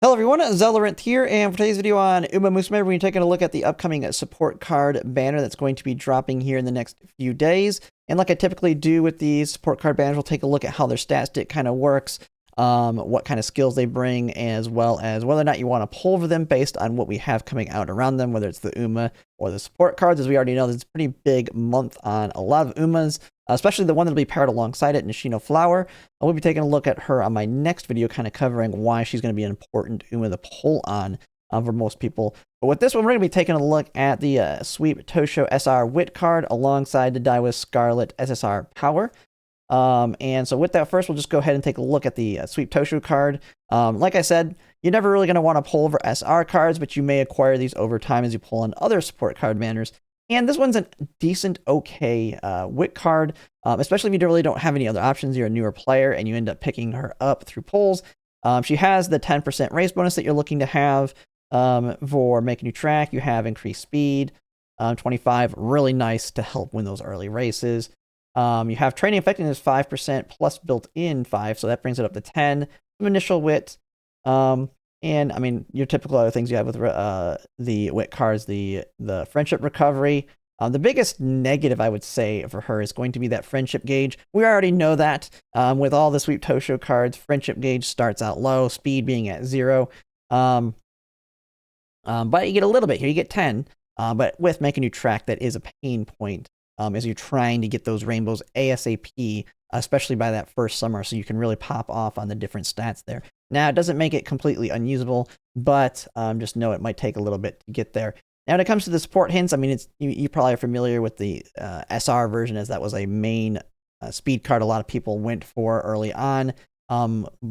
Hello everyone, Zelorant here, and for today's video on Umamusume, we're going to be taking a look at the upcoming support card banner that's going to be dropping here in the next few days. And like I typically do with these support card banners, we'll take a look at how their stat stick kind of works, what kind of skills they bring, as well as whether or not you want to pull for them based on what we have coming out around them, whether it's the Uma or the support cards. As we already know, this is a pretty big month on a lot of Umas, especially the one that'll be paired alongside it, Nishino Flower. I will be taking a look at her on my next video, kind of covering why she's going to be an important Uma to pull on for most people. But with this one, we're going to be taking a look at the Sweep Tosho SR Wit card alongside the Daiwa Scarlet SSR Power. And so with that, first, we'll just go ahead and take a look at the Sweep Tosho card. Like I said, you're never really going to want to pull over SR cards, but you may acquire these over time as you pull on other support card banners. And this one's a decent, okay Wit card, especially if you really don't have any other options. You're a newer player and you end up picking her up through pulls. She has the 10% race bonus that you're looking to have for making you track. You have increased speed, 25, really nice to help win those early races. You have training effectiveness 5% plus built-in 5, so that brings it up to 10. Some initial wit. And I mean, your typical other things you have with the wit cards, the friendship recovery. The biggest negative I would say for her is going to be that friendship gauge. We already know that with all the Sweep Tosho cards, friendship gauge starts out low, speed being at 0. But you get a little bit here, you get 10. But with making you track, that is a pain point as you're trying to get those rainbows ASAP, especially by that first summer, so you can really pop off on the different stats there. Now, it doesn't make it completely unusable, but just know it might take a little bit to get there. Now, when it comes to the support hints, I mean, it's you probably are familiar with the SR version, as that was a main speed card a lot of people went for early on,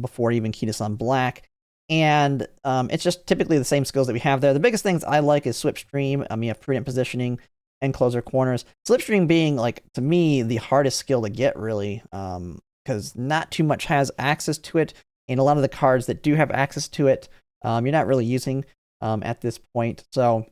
before even Kitasan Black. And it's just typically the same skills that we have there. The biggest things I like is Slipstream. You have prudent positioning and closer corners. Slipstream being, like, to me, the hardest skill to get, really, because not too much has access to it. And a lot of the cards that do have access to it, you're not really using at this point. So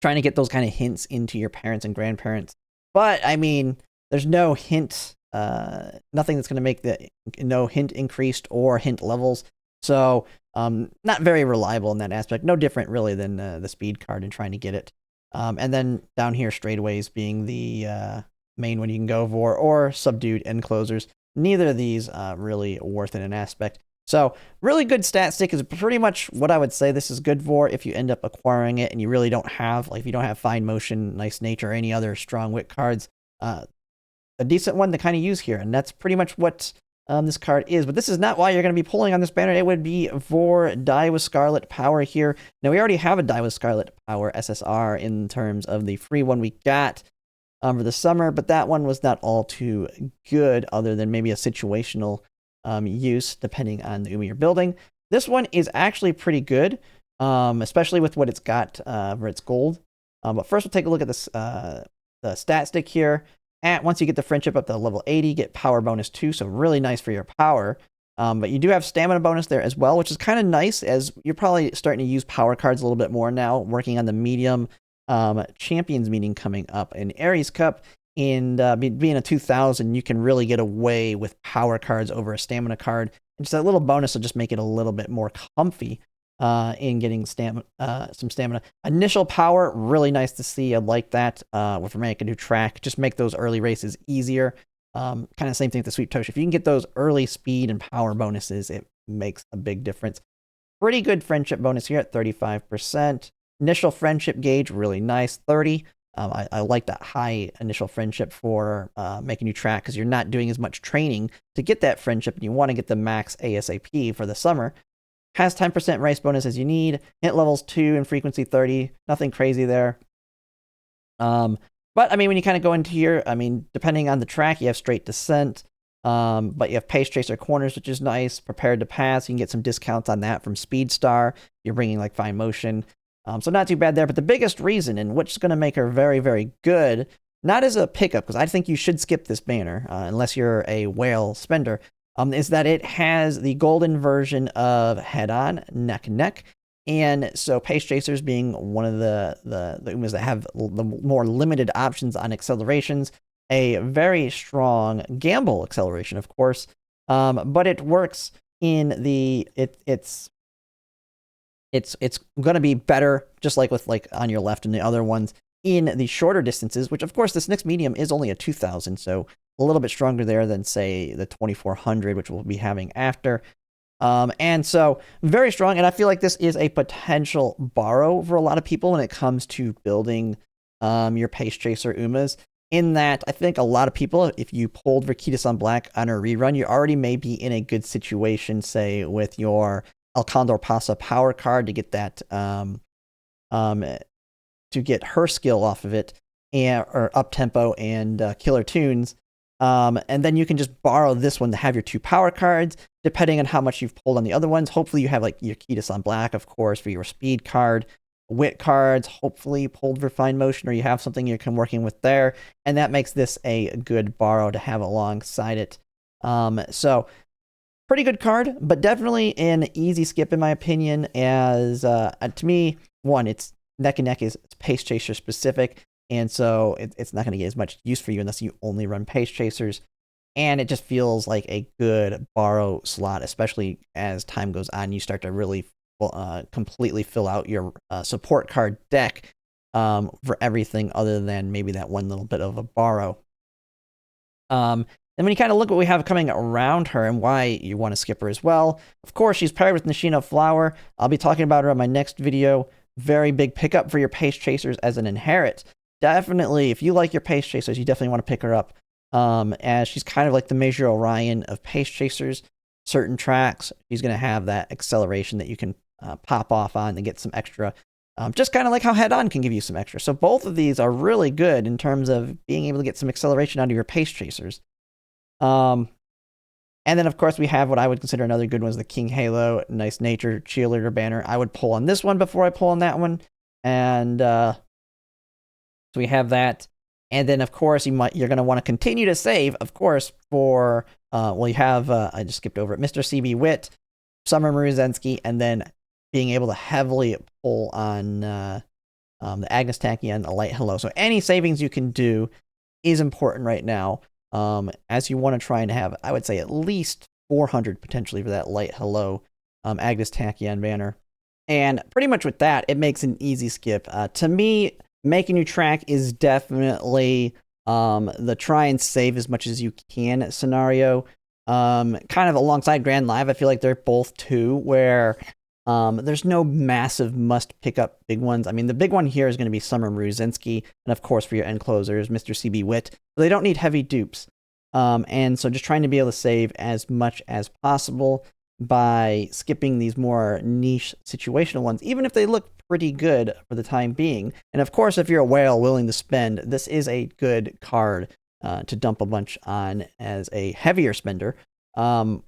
trying to get those kind of hints into your parents and grandparents. But, I mean, there's no hint, nothing that's going to make the no hint increased or hint levels. So not very reliable in that aspect. No different, really, than the speed card and trying to get it. And then down here, straightaways being the main one you can go for, or subdued end closers. Neither of these really worth it in aspect. So really good stat stick is pretty much what I would say this is good for if you end up acquiring it and you really don't have, like, if you don't have fine motion, nice nature, or any other strong wit cards. A decent one to kind of use here, and that's pretty much what this card is. But this is not why you're going to be pulling on this banner. It would be for Daiwa Scarlet Power here. Now, we already have a Daiwa Scarlet Power SSR in terms of the free one we got for the summer, but that one was not all too good, other than maybe a situational use depending on the Uma you're building. This one is actually pretty good, especially with what it's got for its gold. But first, we'll take a look at this the stat stick here. Once you get the friendship up to level 80, you get power bonus 2, so really nice for your power. But you do have stamina bonus there as well, which is kind of nice, as you're probably starting to use power cards a little bit more now, working on the medium champions meeting coming up in Aries Cup. And being a 2000, you can really get away with power cards over a stamina card. And just that little bonus will just make it a little bit more comfy in getting some stamina. Initial power, really nice to see. I like that with making a new track. Just make those early races easier. Kind of same thing with the Sweep Tosho. If you can get those early speed and power bonuses, it makes a big difference. Pretty good friendship bonus here at 35%. Initial friendship gauge, really nice, 30. I like that high initial friendship for making you track, because you're not doing as much training to get that friendship, and you want to get the max ASAP for the summer. Has 10% race bonus as you need. Hit levels 2 and frequency 30. Nothing crazy there. But, I mean, when you kind of go into here, I mean, depending on the track, you have straight descent. But you have pace tracer corners, which is nice. Prepared to pass. You can get some discounts on that from Speedstar. You're bringing, like, fine motion. So not too bad there. But the biggest reason, and which is going to make her very, very good, not as a pickup, because I think you should skip this banner unless you're a whale spender, is that it has the golden version of head-on, neck-neck. And so Pace Chasers being one of the Umas that have the more limited options on accelerations, a very strong gamble acceleration, of course, but it works in the, it's it's going to be better, just like with like on your left and the other ones in the shorter distances, which of course this next medium is only a 2000, so a little bit stronger there than say the 2400, which we'll be having after. And so very strong, and I feel like this is a potential borrow for a lot of people when it comes to building your Pace Chaser Umas. In that, I think a lot of people, if you pulled Rakitas on black on a rerun, you already may be in a good situation, say with your El Condor Pasa power card to get that to get her skill off of it, and or up tempo and killer tunes. And then you can just borrow this one to have your 2 power cards, depending on how much you've pulled on the other ones. Hopefully you have like your Rakitas on black, of course, for your speed card. Wit cards, hopefully pulled Refined Motion, or you have something you can working with there, and that makes this a good borrow to have alongside it. So pretty good card, but definitely an easy skip in my opinion, as to me, one, it's neck and neck, it's Pace Chaser specific, and so it's not going to get as much use for you unless you only run Pace Chasers, and it just feels like a good borrow slot, especially as time goes on, you start to really completely fill out your support card deck for everything other than maybe that one little bit of a borrow. And when you kind of look at what we have coming around her and why you want to skip her as well, of course, she's paired with Nishino Flower. I'll be talking about her on my next video. Very big pickup for your Pace Chasers as an inherit. Definitely, if you like your Pace Chasers, you definitely want to pick her up, as she's kind of like the Major Orion of Pace Chasers. Certain tracks, she's going to have that acceleration that you can pop off on and get some extra, just kind of like how Head On can give you some extra. So both of these are really good in terms of being able to get some acceleration out of your Pace Chasers. And then of course we have what I would consider another good one is the King Halo, nice nature cheerleader banner. I would pull on this one before I pull on that one, and so we have that. And then of course you're going to want to continue to save, of course, for well, you have I just skipped over it, Mr. CB Wit, Summer Maruzensky, and then being able to heavily pull on the Agnes Tacky and the Light Hello. So any savings you can do is important right now, as you want to try and have, I would say, at least 400 potentially for that Light Hello Agnes Tachyon banner. And pretty much with that, it makes an easy skip. To me, make a new track is definitely the try and save as much as you can scenario. Kind of alongside Grand Live, I feel like they're both two where there's no massive must pick up big ones. I mean, the big one here is going to be Summer Maruzensky, and of course for your end closers, Mr. CB Wit. So they don't need heavy dupes. And so just trying to be able to save as much as possible by skipping these more niche situational ones, even if they look pretty good for the time being. And of course, if you're a whale willing to spend, this is a good card to dump a bunch on as a heavier spender. But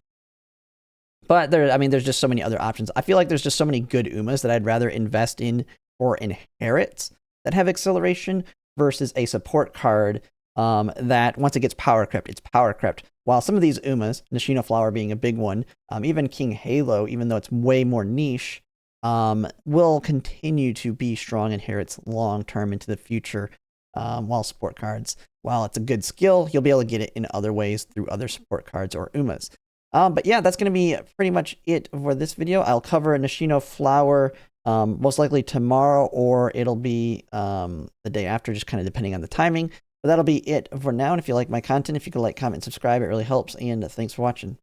there's just so many other options. I feel like there's just so many good Umas that I'd rather invest in or inherits that have acceleration versus a support card that once it gets power crept, it's power crept. While some of these Umas, Nishino Flower being a big one, even King Halo, even though it's way more niche, will continue to be strong inherits long term into the future. While support cards, while it's a good skill, you'll be able to get it in other ways through other support cards or Umas. But yeah, that's going to be pretty much it for this video. I'll cover Nishino Flower most likely tomorrow, or it'll be the day after, just kind of depending on the timing. But that'll be it for now. And if you like my content, if you could like, comment, subscribe, it really helps. And thanks for watching.